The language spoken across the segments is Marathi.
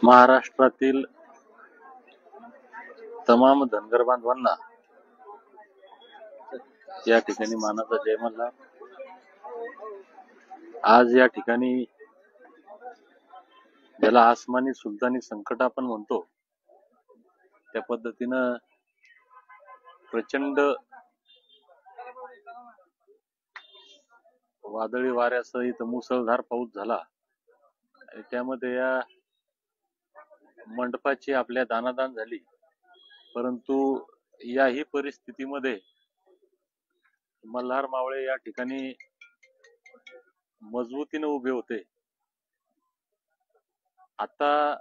महाराष्ट्रातील तमाम धनगर बांधवांना या ठिकाणी मानाचा जय मल्हार। आज या ठिकाणी ज्याला आसमानी सुलतानी संकट आपण म्हणतो त्या पद्धतीनं प्रचंड वादळी वाऱ्यासह इथं मुसळधार पाऊस झाला आणि त्यामध्ये या मंडपाची आपल्या दानादान झाली। परंतु याही परिस्थितीमध्ये मल्हार मावळे या ठिकाणी मजबूतीने उभे होते। आता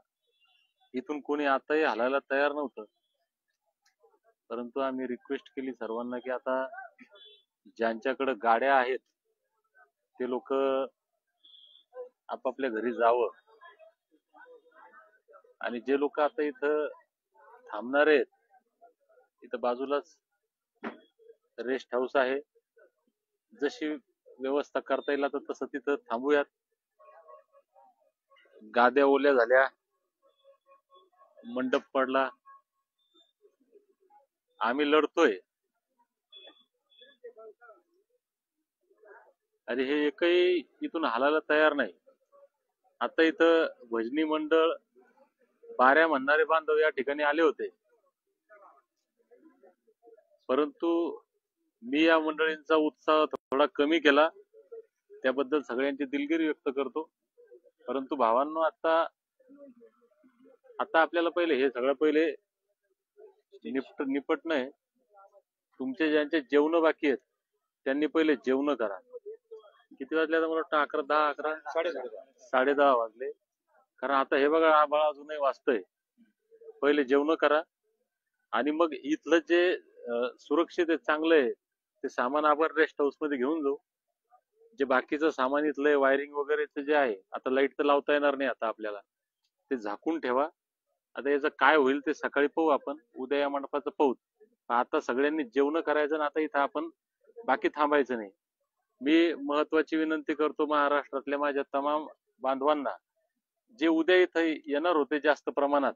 इथून कोणी आताही हलायला तयार नव्हतं, परंतु आम्ही रिक्वेस्ट केली सर्वांना की आता ज्यांच्याकडे गाड्या आहेत ते लोक आपापल्या घरी जावं आणि जे लोक आता इथं थांबणार आहेत, इथं बाजूलाच रेस्ट हाऊस आहे, जशी व्यवस्था करता येईल आता तसं तिथं थांबूयात। गाद्या ओल्या झाल्या, मंडप पडला, आम्ही लढतोय आणि हे एकही इथून हालायला तयार नाही। आता इथं भजनी मंडळ बाऱ्या म्हणणारे बांधव या ठिकाणी आले होते, परंतु मी या मंडळींचा उत्साह थोडा कमी केला, त्याबद्दल सगळ्यांची दिलगिरी व्यक्त करतो। परंतु भावांनो, आता आपल्याला पहिले हे सगळं पहिले निपटणं आहे। तुमचे ज्यांचे जेवण बाकी आहेत त्यांनी पहिले जेवण करा। किती वाजले आता? मला वाटतं 11, 10, 11, 10:30 वाजले। कारण आता हे बघा, आभाळ अजूनही वाजतंय। पहिले जेवण करा आणि मग इथलं जे सुरक्षित आहे, चांगलं आहे, ते सामान आपण रेस्ट हाऊस मध्ये घेऊन जाऊ। जे बाकीचं सामान इथलं वायरिंग वगैरेचं जे आहे, आता लाईट तर लावता येणार नाही आता आपल्याला, ते झाकून ठेवा। आता याचं काय होईल ते सकाळी पाहू आपण, उद्या या मंडपाचं पाहू। आता सगळ्यांनी जेवण करायचं आणि आता इथं आपण बाकी थांबायचं नाही। मी महत्वाची विनंती करतो महाराष्ट्रातल्या माझ्या तमाम बांधवांना, जे उद्या इथं येणार होते जास्त प्रमाणात,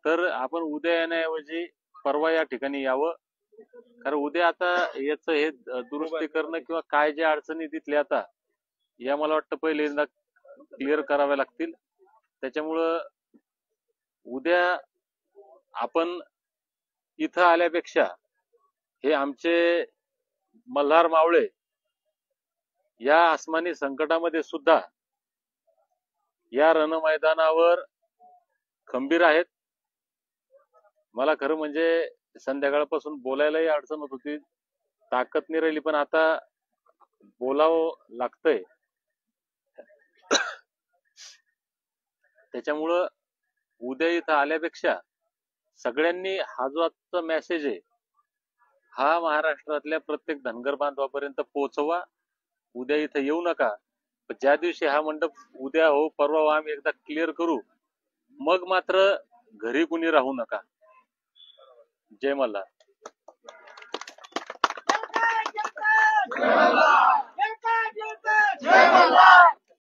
तर आपण उद्या येण्याऐवजी परवा या ठिकाणी यावं। कारण उद्या आता याचं हे दुरुस्ती करणं किंवा काय ज्या अडचणी तिथल्या आता या मला वाटतं पहिले क्लिअर कराव्या लागतील। त्याच्यामुळं उद्या आपण इथं आल्यापेक्षा हे आमचे मल्हार मावळे या आसमानी संकटामध्ये सुद्धा या रण मैदानावर खंबीर आहेत। मला खरं म्हणजे संध्याकाळपासून बोलायलाही अडचण होत होती, ताकद नाही राहिली, पण आता बोलावं लागतंय। त्याच्यामुळं उद्या इथं आल्यापेक्षा सगळ्यांनी हा जो आजचा मेसेज आहे हा महाराष्ट्रातल्या प्रत्येक धनगर बांधवापर्यंत पोहोचवा। उद्या इथं येऊ नका। ज्या दिवशी हा मंडप उद्या हो परवा हो आम्ही एकदा क्लिअर करू, मग मात्र घरी कुणी राहू नका। जय मल्हार। जय मल्हार।